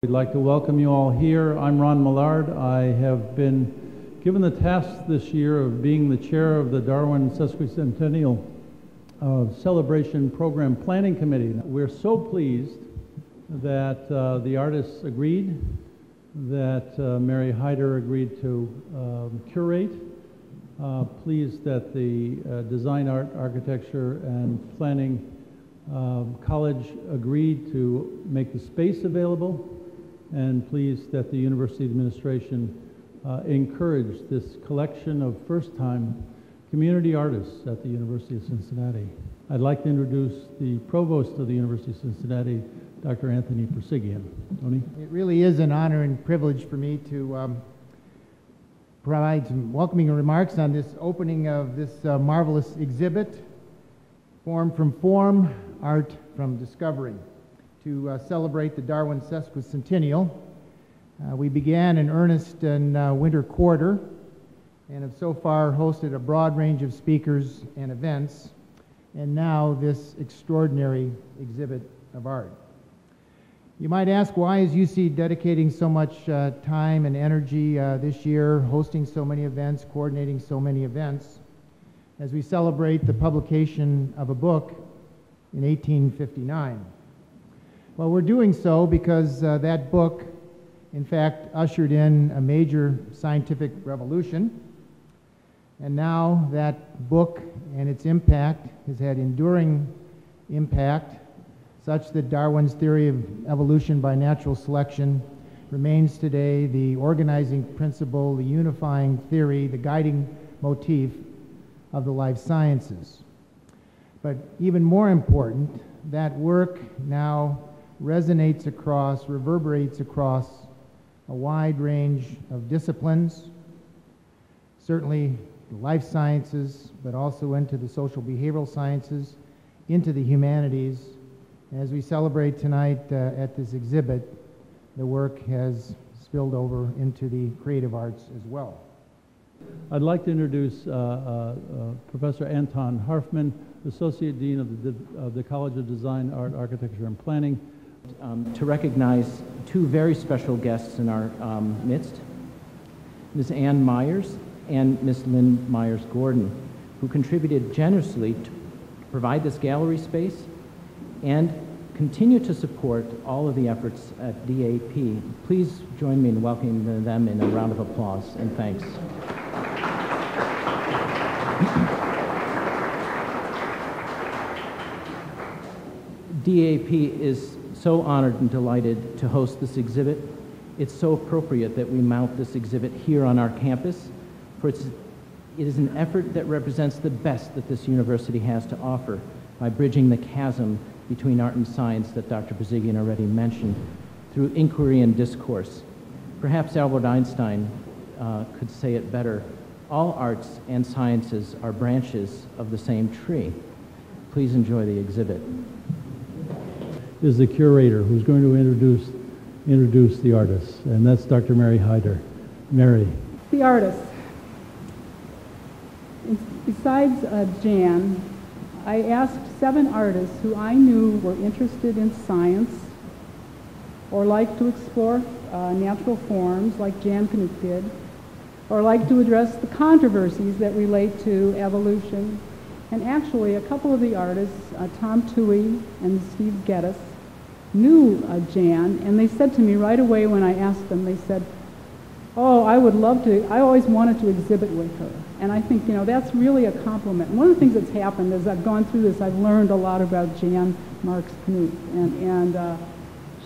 We'd like to welcome you all here. I'm Ron Millard. I have been given the task this year of being the chair of the Darwin Sesquicentennial Celebration Program Planning Committee. We're so pleased that the artists agreed, that Mary Hyder agreed to curate, pleased that the Design, Art, Architecture, and Planning College agreed to make the space available, and pleased that the University Administration encouraged this collection of first-time community artists at the University of Cincinnati. I'd like to introduce the Provost of the University of Cincinnati, Dr. Anthony Persigian. Tony? It really is an honor and privilege for me to provide some welcoming remarks on this opening of this marvelous exhibit, Form from Form, Art from Discovery, to celebrate the Darwin Sesquicentennial. We began in earnest in winter quarter and have so far hosted a broad range of speakers and events, and now this extraordinary exhibit of art. You might ask, why is UC dedicating so much time and energy this year, hosting so many events, coordinating so many events, as we celebrate the publication of a book in 1859? Well, we're doing so because that book, in fact, ushered in a major scientific revolution, and now that book and its impact has had enduring impact, such that Darwin's theory of evolution by natural selection remains today the organizing principle, the unifying theory, the guiding motif of the life sciences. But even more important, that work now resonates across, reverberates across a wide range of disciplines, certainly the life sciences, but also into the social behavioral sciences, into the humanities. As we celebrate tonight at this exhibit, the work has spilled over into the creative arts as well. I'd like to introduce Professor Anton Harfman, Associate Dean of the College of Design, Art, Architecture, and Planning. To recognize two very special guests in our midst, Ms. Ann Myers and Ms. Lynn Myers-Gordon, who contributed generously to provide this gallery space and continue to support all of the efforts at DAP. Please join me in welcoming them in a round of applause and thanks. DAP is so honored and delighted to host this exhibit. It's so appropriate that we mount this exhibit here on our campus, for it is an effort that represents the best that this university has to offer by bridging the chasm between art and science that Dr. Persigian already mentioned through inquiry and discourse. Perhaps Albert Einstein could say it better: all arts and sciences are branches of the same tree. Please enjoy the exhibit. Is the curator who's going to introduce the artists, and that's Dr. Mary Hyder. Mary. The artists. Besides Jan, I asked 7 artists who I knew were interested in science or liked to explore natural forms like Jan Knoop did, or liked to address the controversies that relate to evolution. And actually, a couple of the artists, Tom Towhey and Steve Geddes, knew Jan, and they said to me right away when I asked them, they said, "Oh, I would love to, I always wanted to exhibit with her." And I think, that's really a compliment. And one of the things that's happened as I've gone through this, I've learned a lot about January Marx Knoop, and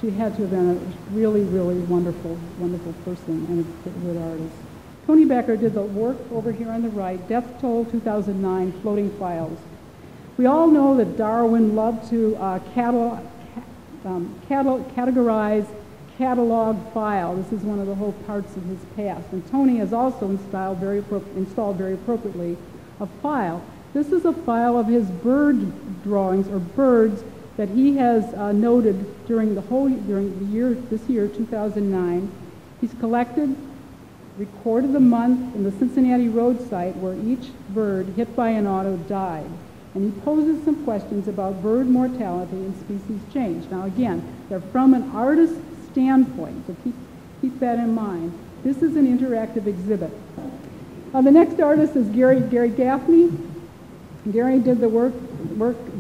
she had to have been a really, really wonderful, wonderful person and a good artist. Tony Becker did the work over here on the right, Death Toll 2009, Floating Files. We all know that Darwin loved to categorize, catalog, file. This is one of the whole parts of his past. And Tony has also installed very appropriately a file. This is a file of his bird drawings, or birds, that he has noted during the year, this year, 2009. He's collected, recorded the month in the Cincinnati road site where each bird hit by an auto died. And he poses some questions about bird mortality and species change. Now again, they're from an artist's standpoint, so keep that in mind. This is an interactive exhibit. The next artist is Gary Gaffney. Gary did the work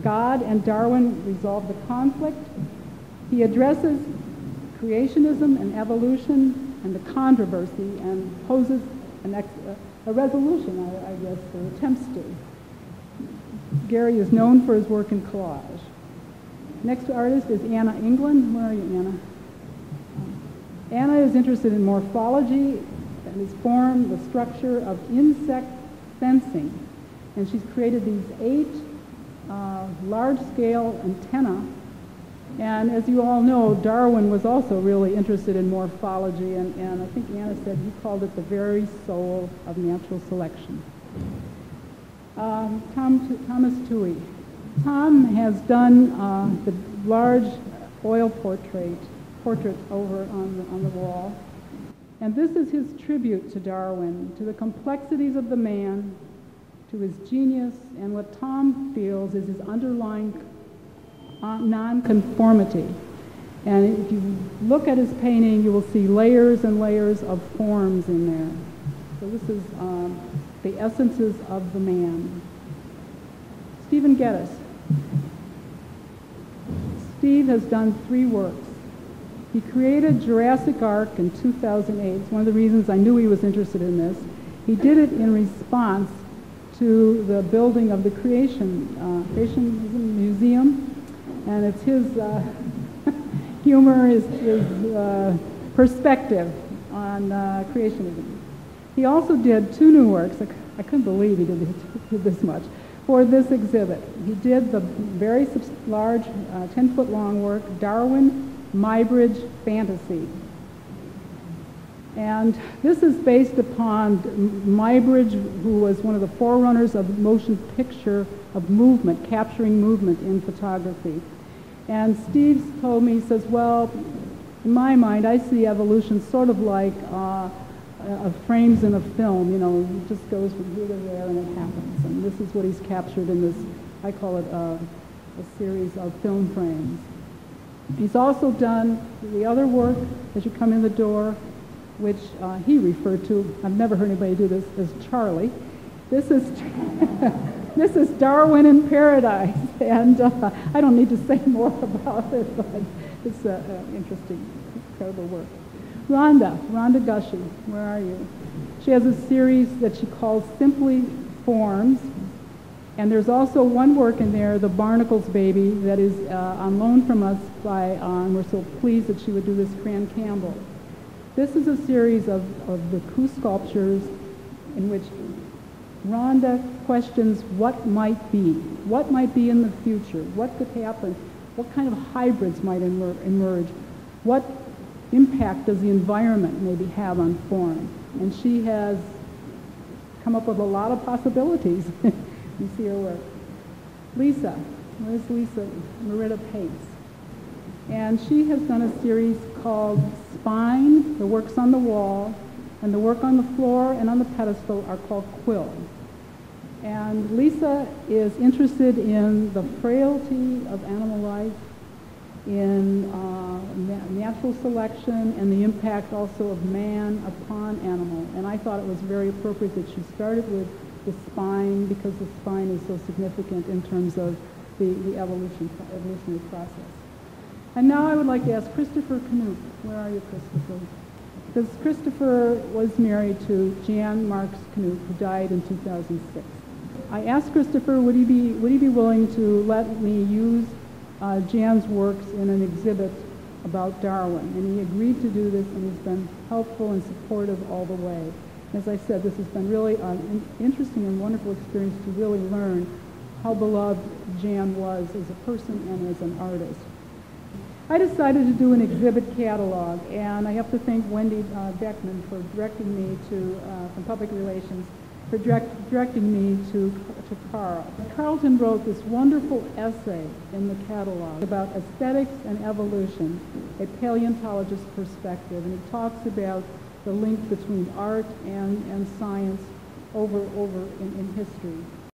God and Darwin Resolve the Conflict. He addresses creationism and evolution and the controversy and poses a resolution, I guess, or attempts to. Gary is known for his work in collage. Next artist is Anna England. Where are you, Anna? Anna is interested in morphology, that is form, the structure of insect fencing. And she's created these 8 large-scale antennae. And as you all know, Darwin was also really interested in morphology, and I think Anna said he called it the very soul of natural selection. Thomas Towhey. Tom has done the large oil portrait over on the wall. And this is his tribute to Darwin, to the complexities of the man, to his genius, and what Tom feels is his underlying nonconformity. And if you look at his painting, you will see layers and layers of forms in there. So this is the essences of the man. Stephen Geddes. Steve has done 3 works. He created Jurassic Ark in 2008. It's one of the reasons I knew he was interested in this. He did it in response to the building of the Creation Museum, and it's his humor, his perspective on creationism. He also did 2 new works. I couldn't believe he did this much for this exhibit. He did the very large 10-foot long work, Darwin-inspired Fantasy. And this is based upon Muybridge, who was one of the forerunners of motion picture, of movement, capturing movement in photography. And Steve told me, he says, well, in my mind, I see evolution sort of like frames in a film. You know, it just goes from here to there and it happens. And this is what he's captured in this, I call it a series of film frames. He's also done the other work as you come in the door, which he referred to, I've never heard anybody do this, as Charlie. This is this is Darwin in Paradise, and I don't need to say more about it, but it's interesting, incredible work. Rhonda Gushee, where are you? She has a series that she calls Simply Forms, and there's also one work in there, The Barnacles Baby, that is on loan from us by, and we're so pleased that she would do this, Fran Campbell. This is a series of the Coup sculptures in which Rhonda questions what might be in the future, what could happen, what kind of hybrids might emerge, what impact does the environment maybe have on form. And she has come up with a lot of possibilities. You see her work. Lisa, where's Lisa? Merida-Paytes. And she has done a series called Spine, the works on the wall, and the work on the floor and on the pedestal are called Quill. And Lisa is interested in the frailty of animal life, in natural selection, and the impact also of man upon animal. And I thought it was very appropriate that she started with the spine, because the spine is so significant in terms of the evolutionary process. And now I would like to ask Christopher Knoop. Where are you, Christopher? Because Christopher was married to January Marx Knoop, who died in 2006. I asked Christopher, would he be willing to let me use Jan's works in an exhibit about Darwin, and he agreed to do this, and he's been helpful and supportive all the way. As I said, this has been really an interesting and wonderful experience to really learn how beloved Jan was as a person and as an artist. I decided to do an exhibit catalog, and I have to thank Wendy Beckman for directing me to, from Public Relations, for directing me to Carl. Carlton wrote this wonderful essay in the catalog about aesthetics and evolution, a paleontologist's perspective, and he talks about the link between art and science over in history.